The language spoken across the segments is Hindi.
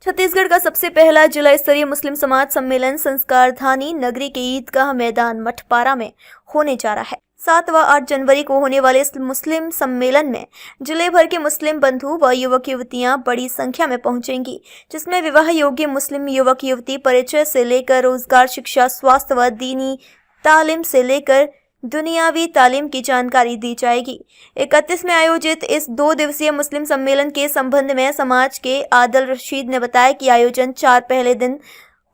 छत्तीसगढ़ का सबसे पहला जिला स्तरीय मुस्लिम समाज सम्मेलन संस्कारधानी नगरी के ईदगाह मैदान मठपारा में होने जा रहा है। 7 व 8 जनवरी को होने वाले इस मुस्लिम सम्मेलन में जिले भर के मुस्लिम बंधु व युवक युवतियां बड़ी संख्या में पहुंचेंगी, जिसमें विवाह योग्य मुस्लिम युवक युवती परिचय से लेकर रोजगार, शिक्षा, स्वास्थ्य व दीनी तालीम से लेकर दुनियावी तालीम की जानकारी दी जाएगी। 31 में आयोजित इस 2 दिवसीय मुस्लिम सम्मेलन के संबंध में समाज के आदिल रशीद ने बताया कि आयोजन 4 पहले दिन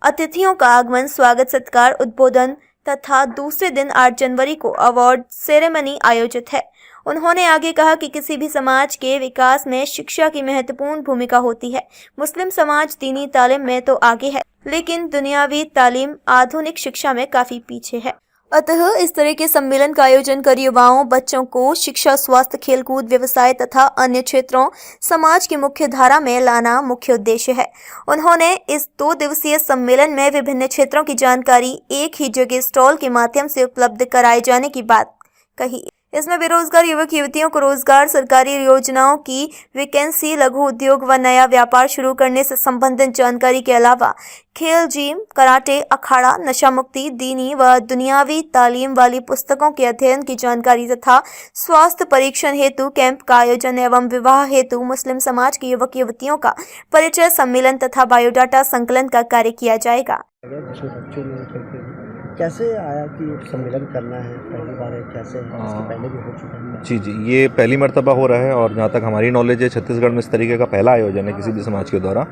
अतिथियों का आगमन, स्वागत, सत्कार, उद्बोधन तथा दूसरे दिन 8 जनवरी को अवार्ड सेरेमनी आयोजित है। उन्होंने आगे कहा कि किसी भी समाज के विकास में शिक्षा की महत्वपूर्ण भूमिका होती है। मुस्लिम समाज दीनी तालीम में तो आगे है, लेकिन दुनियावी तालीम आधुनिक शिक्षा में काफी पीछे है। अतः इस तरह के सम्मेलन का आयोजन कर युवाओं, बच्चों को शिक्षा, स्वास्थ्य, खेलकूद, व्यवसाय तथा अन्य क्षेत्रों समाज की मुख्य धारा में लाना मुख्य उद्देश्य है। उन्होंने इस 2 दिवसीय सम्मेलन में विभिन्न क्षेत्रों की जानकारी एक ही जगह स्टॉल के माध्यम से उपलब्ध कराए जाने की बात कही। इसमें बेरोजगार युवक युवतियों को रोजगार, सरकारी योजनाओं की वैकेंसी, लघु उद्योग व नया व्यापार शुरू करने से संबंधित जानकारी के अलावा खेल, जिम, कराटे, अखाड़ा, नशा मुक्ति, दीनी व दुनियावी तालीम वाली पुस्तकों के अध्ययन की जानकारी तथा स्वास्थ्य परीक्षण हेतु कैंप का आयोजन एवं विवाह हेतु मुस्लिम समाज के युवक युवतियों का परिचय सम्मेलन तथा बायोडाटा संकलन का कार्य किया जाएगा। कैसे आया कि सम्मेलन करना है, पहली बार है, कैसे है? इसके पहले भी हो चुका है? जी, ये पहली मर्तबा हो रहा है और जहाँ तक हमारी नॉलेज है छत्तीसगढ़ में इस तरीके का पहला आयोजन है किसी भी समाज के द्वारा।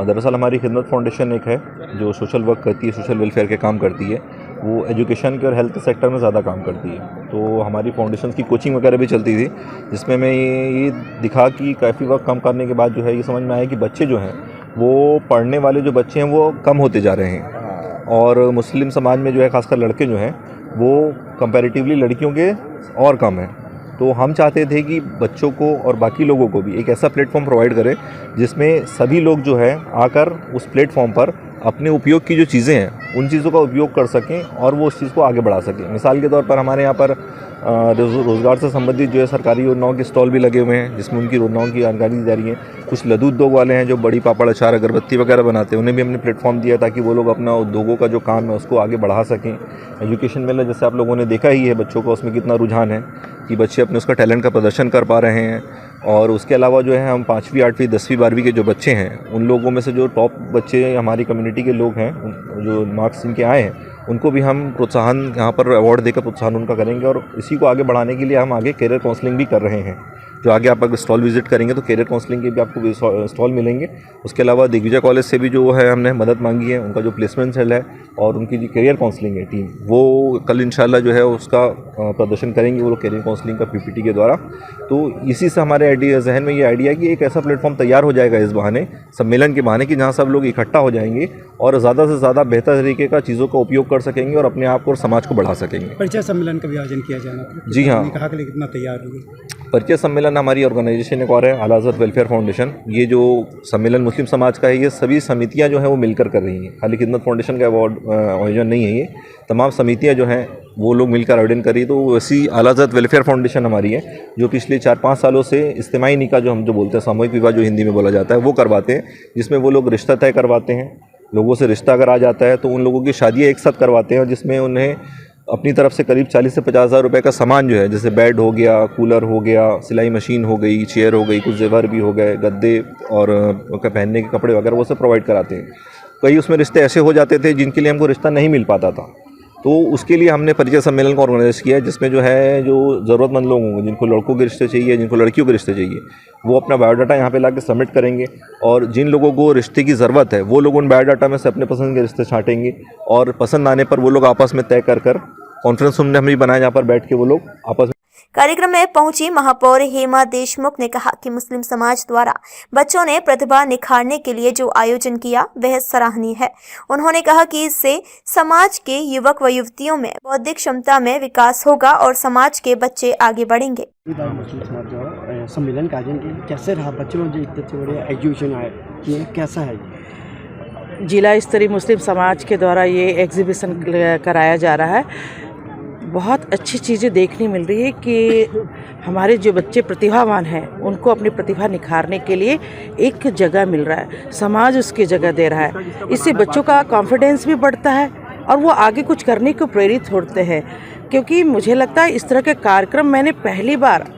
दरअसल हमारी खिदमत फाउंडेशन एक है जो सोशल वर्क करती है, सोशल वेलफेयर के काम करती है। वो एजुकेशन के और हेल्थ सेक्टर में ज़्यादा काम करती है। तो हमारी फाउंडेशन की कोचिंग वगैरह भी चलती थी, जिसमें मैं ये दिखा कि काफ़ी वक्त कम करने के बाद जो है ये समझ में आया कि बच्चे जो हैं वो पढ़ने वाले जो बच्चे हैं वो कम होते जा रहे हैं और मुस्लिम समाज में जो है खासकर लड़के जो हैं वो कंपैरेटिवली लड़कियों के और कम हैं। तो हम चाहते थे कि बच्चों को और बाकी लोगों को भी एक ऐसा प्लेटफॉर्म प्रोवाइड करें जिसमें सभी लोग जो है आकर उस प्लेटफॉर्म पर अपने उपयोग की जो चीज़ें हैं उन चीज़ों का उपयोग कर सकें और वो उस चीज़ को आगे बढ़ा सकें। मिसाल के तौर पर हमारे यहाँ पर रोज़गार से संबंधित जो है सरकारी योजनाओं के स्टॉल भी लगे हुए हैं जिसमें उनकी योजनाओं की जानकारी दी जा रही है। कुछ लघु उद्योग वाले हैं जो बड़ी पापड़, अचार, अगरबत्ती वगैरह बनाते हैं, उन्हें भी हमने प्लेटफॉर्म दिया ताकि वो लोग अपना उद्योगों का जो काम है उसको आगे बढ़ा सकें। एजुकेशन में जैसे आप लोगों ने देखा ही है बच्चों का उसमें कितना रुझान है कि बच्चे अपने उसका टैलेंट का प्रदर्शन कर पा रहे हैं। और उसके अलावा जो है हम 5वीं, 8वीं, 10वीं, 12वीं के जो बच्चे हैं उन लोगों में से जो टॉप बच्चे हमारी कम्युनिटी के लोग हैं जो मार्क्स इनके आए हैं उनको भी हम प्रोत्साहन यहाँ पर अवार्ड देकर प्रोत्साहन उनका करेंगे और इसी को आगे बढ़ाने के लिए हम आगे करियर काउंसलिंग भी कर रहे हैं। जो आगे आप अगर स्टॉल विजिट करेंगे तो करियर काउंसलिंग के भी आपको स्टॉल मिलेंगे। उसके अलावा दिग्विजय कॉलेज से भी जो है हमने मदद मांगी है, उनका जो प्लेसमेंट सेल है और उनकी जो करियर काउंसलिंग है टीम वो कल इंशाल्लाह जो है उसका प्रदर्शन करेंगे वो लोग करियर काउंसलिंग का पीपीटी के द्वारा। तो इसी से हमारे जहन में ये आइडिया है कि एक ऐसा प्लेटफॉर्म तैयार हो जाएगा इस बहाने, सम्मेलन के बहाने, कि जहाँ सब लोग इकट्ठा हो जाएंगे और ज़्यादा से ज़्यादा बेहतर तरीके का चीज़ों का उपयोग कर सकेंगे और अपने आप को और समाज को बढ़ा सकेंगे। परिचय सम्मेलन का भी आयोजन किया जाना। जी हाँ, कहा कि कितना तैयार हुए। परिचय सम्मेलन हमारी ऑर्गेनाइजेशन एक और है, आला हज़रत वेलफेयर फाउंडेशन। ये जो सम्मेलन मुस्लिम समाज का है ये सभी समितियां जो हैं वो मिलकर कर रही हैं, खाली खिदमत फाउंडेशन का अवार्ड आयोजन नहीं है। ये तमाम समितियां जो हैं वो लोग मिलकर आयोजन कर रही है। तो वैसी आला हज़रत वेलफेयर फाउंडेशन हमारी है जो पिछले 4-5 सालों से इज्तिमाई निकाह जो हम जो बोलते हैं, सामूहिक विवाह जो हिंदी में बोला जाता है, वो करवाते हैं, जिसमें वो लोग रिश्ता तय करवाते हैं। लोगों से रिश्ता अगर आ जाता है तो उन लोगों की शादियाँ एक साथ करवाते हैं और जिसमें उन्हें अपनी तरफ से करीब 40 से 50 हज़ार रुपये का सामान जो है, जैसे बेड हो गया, कूलर हो गया, सिलाई मशीन हो गई, चेयर हो गई, कुछ जेवर भी हो गए, गद्दे और पहनने के कपड़े वगैरह वो सब प्रोवाइड कराते हैं। कई उसमें रिश्ते ऐसे हो जाते थे जिनके लिए हमको रिश्ता नहीं मिल पाता था, तो उसके लिए हमने परिचय सम्मेलन को ऑर्गेनाइज किया जिसमें जो है जो ज़रूरतमंद लोग होंगे, जिनको लड़कों के रिश्ते चाहिए, जिनको लड़कियों के रिश्ते चाहिए, वो अपना बायोडाटा यहाँ पे लाके सबमिट करेंगे और जिन लोगों को रिश्ते की ज़रूरत है वो लोग उन बायोडाटा में से अपने पसंद के रिश्ते छाँटेंगे और पसंद आने पर वो लोग आपस में तय कर कॉन्फ्रेंस रूम हमने बनाया जहाँ पर बैठ के वो लोग आपस में। कार्यक्रम में पहुंची महापौर हेमा देशमुख ने कहा कि मुस्लिम समाज द्वारा बच्चों ने प्रतिभा निखारने के लिए जो आयोजन किया वह सराहनीय है। उन्होंने कहा कि इससे समाज के युवक व युवतियों में बौद्धिक क्षमता में विकास होगा और समाज के बच्चे आगे बढ़ेंगे। मुस्लिम समाज जो सम्मेलन का आयोजन कैसे रहा, बच्चों जो इतने बड़े एग्जीबिशन आए ये कैसा है? जिला स्तरीय मुस्लिम समाज के द्वारा ये एग्जीबिशन कराया जा रहा है। बहुत अच्छी चीज़ें देखने मिल रही है कि हमारे जो बच्चे प्रतिभावान हैं उनको अपनी प्रतिभा निखारने के लिए एक जगह मिल रहा है, समाज उसकी जगह दे रहा है। इससे बच्चों का कॉन्फिडेंस भी बढ़ता है और वो आगे कुछ करने को प्रेरित होते हैं। क्योंकि मुझे लगता है इस तरह के कार्यक्रम मैंने पहली बार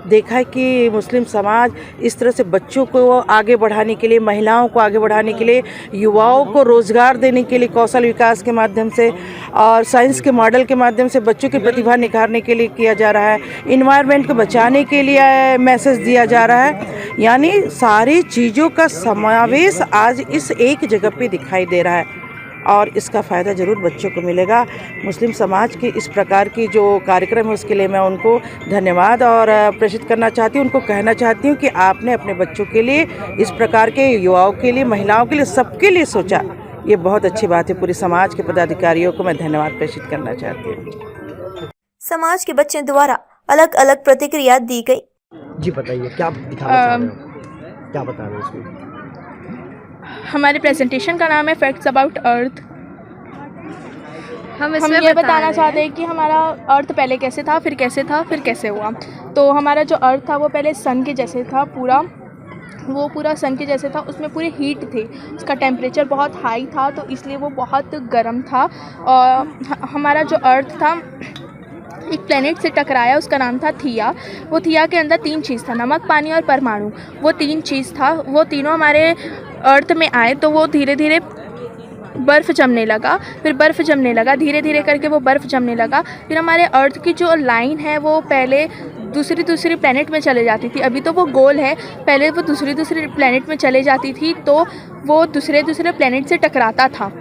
देखा है कि मुस्लिम समाज इस तरह से बच्चों को आगे बढ़ाने के लिए, महिलाओं को आगे बढ़ाने के लिए, युवाओं को रोज़गार देने के लिए कौशल विकास के माध्यम से और साइंस के मॉडल के माध्यम से बच्चों की प्रतिभा निखारने के लिए किया जा रहा है। इन्वायरमेंट को बचाने के लिए मैसेज दिया जा रहा है। यानी सारी चीज़ों का समावेश आज इस एक जगह पे दिखाई दे रहा है और इसका फ़ायदा ज़रूर बच्चों को मिलेगा। मुस्लिम समाज के इस प्रकार की जो कार्यक्रम है उसके लिए मैं उनको धन्यवाद और प्रेषित करना चाहती हूँ। उनको कहना चाहती हूँ कि आपने अपने बच्चों के लिए, इस प्रकार के युवाओं के लिए, महिलाओं के लिए, सबके लिए सोचा। ये बहुत अच्छी बात है। पूरे समाज के पदाधिकारियों को मैं धन्यवाद प्रेषित करना चाहती हूँ। समाज के बच्चों द्वारा अलग अलग प्रतिक्रिया दी गई। जी बताइए, क्या दिखाना चाह रहे हो, क्या बता रहे हो इसमें? हमारे प्रेजेंटेशन का नाम है फैक्ट्स अबाउट अर्थ। हम ये बताना चाहते हैं कि हमारा अर्थ पहले कैसे था, फिर कैसे था, फिर कैसे हुआ। तो हमारा जो अर्थ था वो पहले सन के जैसे था, पूरा सन के जैसे था। उसमें पूरी हीट थी, उसका टेम्परेचर बहुत हाई था, तो इसलिए वो बहुत गर्म था। और हमारा जो अर्थ था एक प्लेनेट से टकराया, उसका नाम था थिया। वो थिया के अंदर 3 चीज़ था, नमक, पानी और परमाणु। वो 3 चीज़ था, वो तीनों हमारे अर्थ में आए तो वो धीरे धीरे बर्फ़ जमने लगा। फिर बर्फ़ जमने लगा, धीरे धीरे करके वो बर्फ़ जमने लगा। फिर हमारे अर्थ की जो लाइन है वो पहले दूसरी प्लेनेट में चले जाती थी, अभी तो वो गोल है। पहले वो दूसरी प्लेनेट में चले जाती थी तो वो दूसरे प्लेनेट से टकराता था।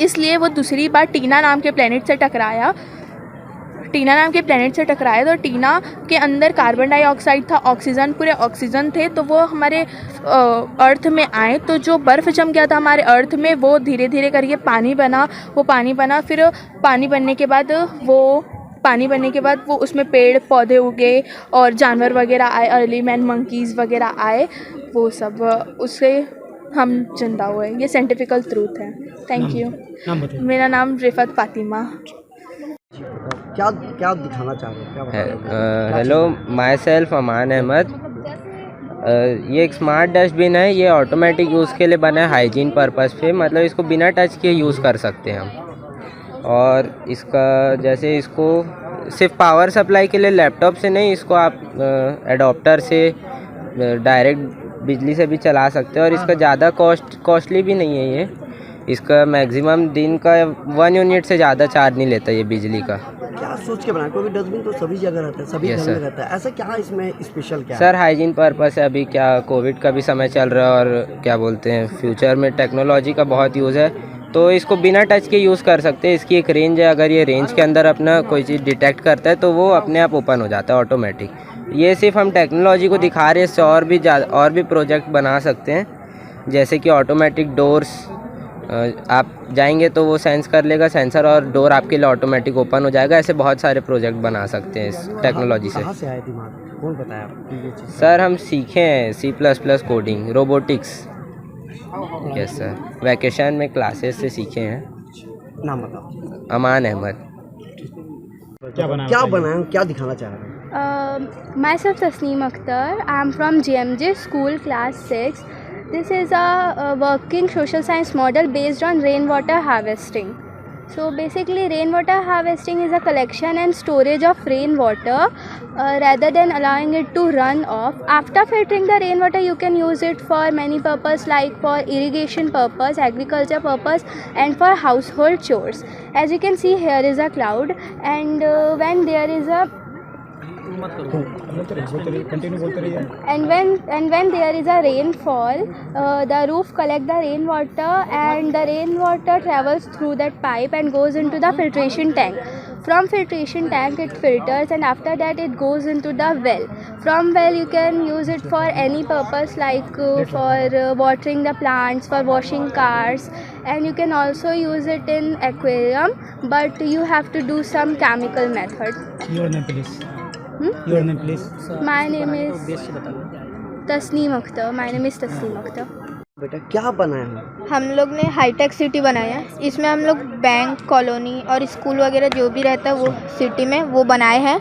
इसलिए वो दूसरी बार टीना नाम के प्लेनेट से टकराया। तो टीना के अंदर कार्बन डाइऑक्साइड था, ऑक्सीजन, पूरे ऑक्सीजन थे। तो वो हमारे अर्थ में आए तो जो बर्फ़ जम गया था हमारे अर्थ में वो धीरे धीरे करके पानी बना। फिर पानी बनने के बाद वो उसमें पेड़ पौधे उगे और जानवर वगैरह आए, अर्ली मैन, मंकीज़ वगैरह आए। वो सब उससे हम जिंदा हुए। ये साइंटिफिकल ट्रूथ है। Thank you. मेरा नाम रिफत फातिमा। क्या दिखाना चाह रहे हो, क्या बता रहे हो? हेलो, माई सेल्फ अमान अहमद। ये एक स्मार्ट डस्टबिन है। ये ऑटोमेटिक यूज़ के लिए बना है, हाइजीन पर्पज़ पे। मतलब इसको बिना टच किए यूज़ कर सकते हैं हम। और इसका जैसे इसको सिर्फ पावर सप्लाई के लिए लैपटॉप से नहीं, इसको आप एडोप्टर से डायरेक्ट बिजली से भी चला सकते हैं। और इसका ज़्यादा कॉस्टली भी नहीं है ये। इसका मैक्सिमम दिन का 1 यूनिट से ज़्यादा चार्ज नहीं लेता ये बिजली का। क्या सोच के बनाया? क्योंकि डस्टबिन तो सभी जगह रहता है, सभी घर में रहता है। ऐसा क्या इसमें स्पेशल क्या है? सर, हाइजीन पर्पस है। अभी क्या कोविड का भी समय चल रहा है और क्या बोलते हैं, फ्यूचर में टेक्नोलॉजी का बहुत यूज़ है, तो इसको बिना टच के यूज़ कर सकते हैं। इसकी एक रेंज है, अगर ये रेंज के अंदर अपना कोई चीज़ डिटेक्ट करता है तो वो अपने आप ओपन हो जाता है ऑटोमेटिक। ये सिर्फ हम टेक्नोलॉजी को दिखा रहे हैं, इससे और भी प्रोजेक्ट बना सकते हैं। जैसे कि ऑटोमेटिक डोर्स, आप जाएंगे तो वो सेंस कर लेगा सेंसर और डोर आपके लिए ऑटोमेटिक ओपन हो जाएगा। ऐसे बहुत सारे प्रोजेक्ट बना सकते हैं इस टेक्नोलॉजी से। कहाँ से आया दिमाग, कौन बताया आपको ये चीज़? सर, हम सीखे हैं C++ coding, robotics. Yes sir, vacation में क्लासेस से सीखे हैं। नाम बताओ। अमान अहमद। क्या बनाया, क्या दिखाना चाह रहे हैं? Myself Tasneem Akhtar. I am from GMJ School Class 6. This is a working social science model based on rainwater harvesting. So basically rainwater harvesting is a collection and storage of rainwater rather than allowing it to run off. After filtering the rainwater you can use it for many purposes, like for irrigation purpose, agriculture purpose and for household chores. As you can see, here is a cloud, and when there is a when there is a rainfall, the roof collect the rainwater and the rainwater travels through that pipe and goes into the filtration tank. From filtration tank it filters and after that it goes into the well. From well you can use it for any purpose, like for watering the plants, for washing cars, and you can also use it in aquarium, but you have to do some chemical method. Your name please. Your name please. My name is Tasneem Akhtar. My name is Tasneem Akhtar. बेटा क्या बनाया है? हम लोग ने हाईटेक सिटी बनाया है। इसमें हम लोग बैंक, कॉलोनी और स्कूल वगैरह जो भी रहता है वो सिटी में वो बनाए हैं।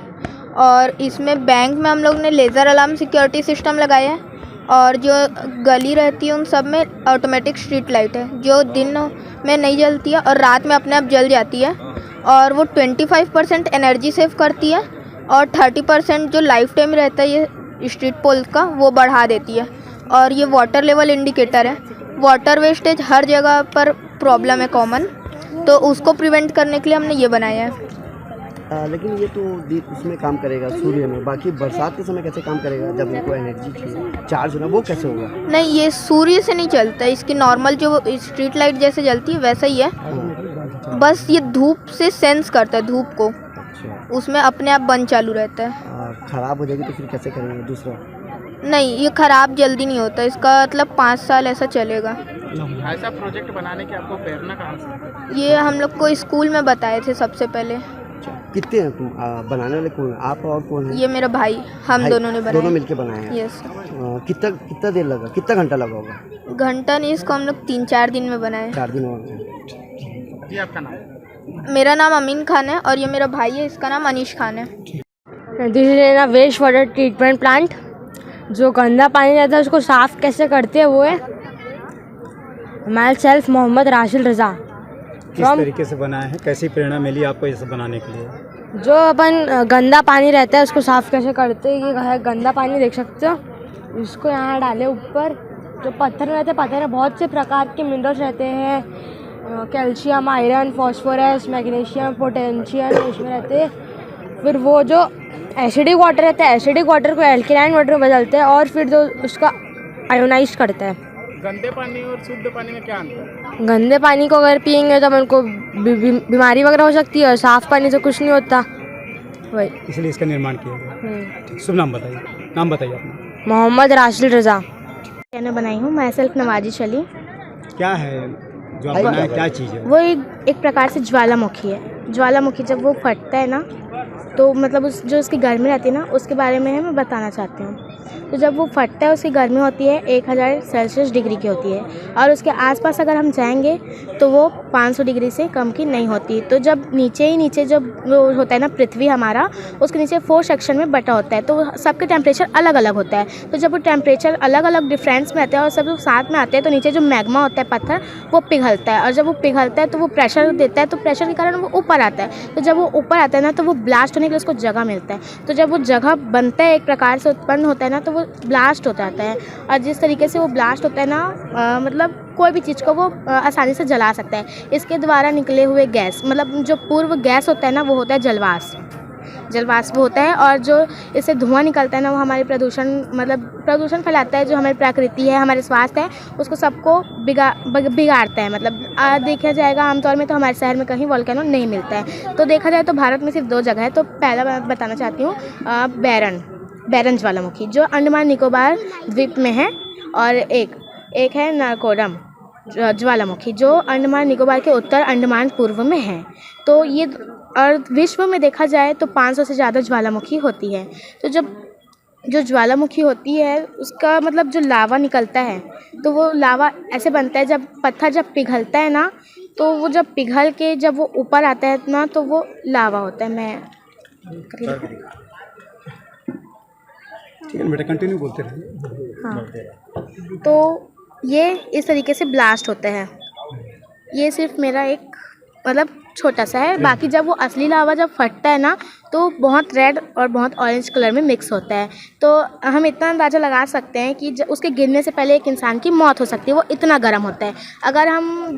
और इसमें बैंक में हम लोग ने लेज़र अलार्म सिक्योरिटी सिस्टम लगाया है। और जो गली रहती है उन सब में ऑटोमेटिक स्ट्रीट लाइट है जो दिन में नहीं जलती है और रात में अपने आप जल जाती है। और वो 25% एनर्जी सेव करती है और 30% जो लाइफ टाइम रहता है ये स्ट्रीट पोल का वो बढ़ा देती है। और ये वाटर लेवल इंडिकेटर है। वाटर वेस्टेज हर जगह पर प्रॉब्लम है कॉमन, तो उसको प्रिवेंट करने के लिए हमने ये बनाया है। लेकिन ये तो उसमें काम करेगा सूर्य में, बाकी बरसात के समय कैसे काम करेगा जब इनको एनर्जी चाहिए चार्ज होना, वो कैसे होगा? नहीं, ये सूर्य से नहीं चलता है। इसकी नॉर्मल जो स्ट्रीट लाइट जैसे जलती है वैसा ही है, बस ये धूप से सेंस करता है धूप को। अच्छा, उसमें अपने आप बंद चालू रहता है। ख़राब हो जाएगी तो फिर कैसे करेंगे दूसरा? नहीं, ये ख़राब जल्दी नहीं होता, इसका मतलब 5 साल ऐसा चलेगा। ऐसा प्रोजेक्ट बनाने की आपको प्रेरणा कहाँ से? ये हम लोग को स्कूल में बताए थे सबसे पहले। कितने हैं तुम? बनाने वाले कौन? आप और कौन है? ये मेरा भाई, हम दोनों ने बनाया। दोनों मिलके बनाए हैं? यस। कितना देर लगा, कितना घंटा लगा होगा? घंटा नहीं, इसको हम लोग 3-4 दिन में बनाए। 4 दिन और? ये आपका नाम? मेरा नाम अमीन खान है और ये मेरा भाई है, इसका नाम अनीश खान है। This is a waste water treatment plant. जो गंदा पानी रहता है उसको साफ़ कैसे करते हैं वो है माई सेल्फ मोहम्मद राशिद रज़ा। किस तरीके से बनाया है, कैसी प्रेरणा मिली आपको इसे बनाने के लिए? जो अपन गंदा पानी रहता है उसको साफ़ कैसे करते हैं, ये है गंदा पानी देख सकते हो। इसको यहाँ डाले ऊपर। जो पत्थर रहते हैं, पत्थर में बहुत से प्रकार के मिनरल्स रहते हैं, calcium, iron, phosphorus, magnesium, potassium इसमें रहते हैं। फिर वो जो एसिडिक वाटर रहता है, एसिडिक वाटर को एल्कलाइन वाटर में बदलते हैं और फिर जो उसका आयोनाइज करता है। गंदे पानी और शुद्ध पानी में क्या अंतर है? गंदे पानी को अगर पियेंगे तो अपन को बीमारी वगैरह हो सकती है और साफ़ पानी से कुछ नहीं होता, वही इसलिए इसका निर्माण किया गया। शुभ नाम बताइए, नाम बताइए अपना। मोहम्मद राशिद रज़ा। मैंने बनाई हूँ मैं सेल्फ नवाजिश अली। क्या है जो आप बनाए, क्या चीज़ है? वो एक प्रकार से ज्वालामुखी है। ज्वालामुखी जब वो फटता है ना तो मतलब जो उसकी गर्मी रहती है ना उसके बारे में मैं बताना चाहती हूँ। तो जब वो फटता है उसकी गर्मी होती है 1000 सेल्सियस डिग्री की होती है और उसके आसपास अगर हम जाएंगे तो वो 500 डिग्री से कम की नहीं होती। तो जब नीचे जब वो होता है ना पृथ्वी हमारा, उसके नीचे 4 सेक्शन में बटा होता है, तो सबके टेम्परेचर अलग अलग होता है। तो जब वो टेम्परेचर अलग अलग डिफरेंस में आते हैं और सब साथ में आते हैं तो नीचे जो मैग्मा होता है पत्थर वो पिघलता है और जब वो पिघलता है तो वो प्रेशर देता है, तो प्रेशर के कारण वो ऊपर आता है। तो जब वो ऊपर आता है ना तो वो ब्लास्ट होने के लिए उसको जगह मिलता है। तो जब वो जगह बनता है, एक प्रकार से उत्पन्न होता है ना, तो वो ब्लास्ट हो जाता है। और जिस तरीके से वो ब्लास्ट होता है ना मतलब कोई भी चीज़ को वो आसानी से जला सकता है। इसके द्वारा निकले हुए गैस, मतलब जो पूर्व गैस होता है ना वो होता है जलवाष्प होता है। और जो इससे धुआं निकलता है ना वो हमारे प्रदूषण फैलाता है, जो हमारी प्रकृति है, हमारे स्वास्थ्य है, उसको सबको बिगाड़ता है। मतलब देखा जाएगा आमतौर में तो हमारे शहर में कहीं वोल्केनो नहीं मिलता है। तो देखा जाए तो भारत में सिर्फ 2 जगह है। तो पहला मैं बताना चाहती हूँ बैरन ज्वालामुखी जो अंडमान निकोबार द्वीप में है, और एक है नारकोरम ज्वालामुखी जो अंडमान निकोबार के उत्तर अंडमान पूर्व में है। तो ये और विश्व में देखा जाए तो 500 से ज़्यादा ज्वालामुखी होती है। तो जो ज्वालामुखी होती है उसका मतलब जो लावा निकलता है तो वो लावा ऐसे बनता है, जब पत्थर जब पिघलता है ना तो वो जब पिघल के जब वो ऊपर आता है ना तो वो लावा होता है। मैं ठीक है बेटा, कंटिन्यू बोलते रहिए। हाँ, तो ये इस तरीके से ब्लास्ट होता है। ये सिर्फ मेरा एक मतलब छोटा सा है। बाकी जब वो असली लावा जब फटता है ना तो बहुत रेड और बहुत ऑरेंज कलर में मिक्स होता है। तो हम इतना अंदाज़ा लगा सकते हैं कि उसके गिरने से पहले एक इंसान की मौत हो सकती है, वो इतना गर्म होता है। अगर हम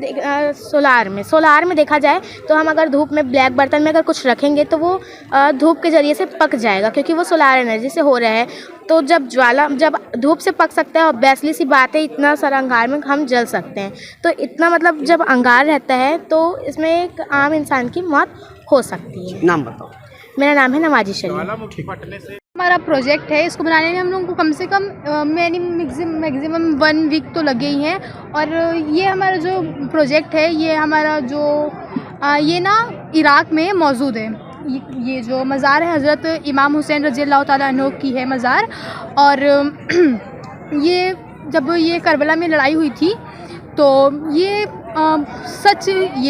सोलार में देखा जाए तो हम अगर धूप में ब्लैक बर्तन में अगर कुछ रखेंगे तो वो धूप के ज़रिए से पक जाएगा, क्योंकि वो सोलार एनर्जी से हो रहा है। तो जब धूप से पक सकता है और वैसली सी बात है, इतना सारा अंगार में हम जल सकते हैं। तो इतना मतलब जब अंगार रहता है तो इसमें एक आम इंसान की मौत हो सकती है। नाम बताओ। मेरा नाम है नवाजिश अली। हमारा प्रोजेक्ट है, इसको बनाने में हम लोगों को कम से कम मैक्सिमम 1 वीक तो लगे ही हैं। और ये हमारा जो प्रोजेक्ट है ये हमारा जो ये ना इराक़ में मौजूद है। ये जो मज़ार है हज़रत इमाम हुसैन रज़ी अल्लाह ताला अन्हु की है मज़ार। और ये जब ये करबला में लड़ाई हुई थी तो ये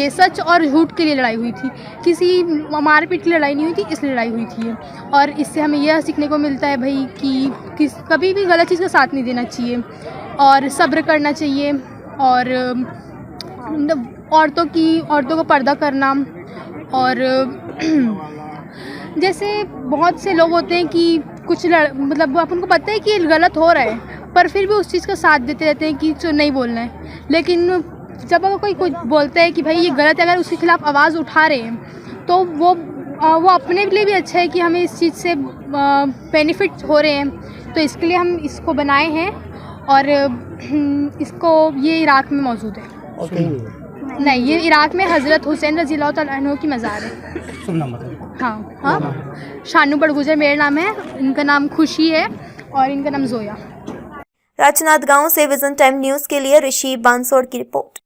सच और झूठ के लिए लड़ाई हुई थी, किसी मारपीट की लड़ाई नहीं हुई थी, इसलिए लड़ाई हुई थी। और इससे हमें यह सीखने को मिलता है भाई कि कभी भी गलत चीज़ का साथ नहीं देना चाहिए और सब्र करना चाहिए और औरतों को पर्दा करना। और जैसे बहुत से लोग होते हैं कि मतलब अपन को पता है कि गलत हो रहा है पर फिर भी उस चीज़ का साथ देते रहते हैं कि जो नहीं बोलना है। लेकिन जब अगर कोई बोलता है कि भाई ये गलत है, अगर उसके खिलाफ आवाज़ उठा रहे हैं तो वो अपने लिए भी अच्छा है कि हमें इस चीज़ से बेनिफिट हो रहे हैं, तो इसके लिए हम इसको बनाए हैं। और ये इराक़ में मौजूद है। और कहीं नहीं? नहीं, ये इराक़ में हज़रत हुसैन रज़ी अल्लाह तआला अन्हु की मज़ार है। शुभ नाम बताइए। हाँ, शानू बड़गुजर मेरा नाम है, इनका नाम खुशी है और इनका नाम जोया। राजनांदगांव से विजन टाइम न्यूज़ के लिए ऋषि बांसोड़ की रिपोर्ट।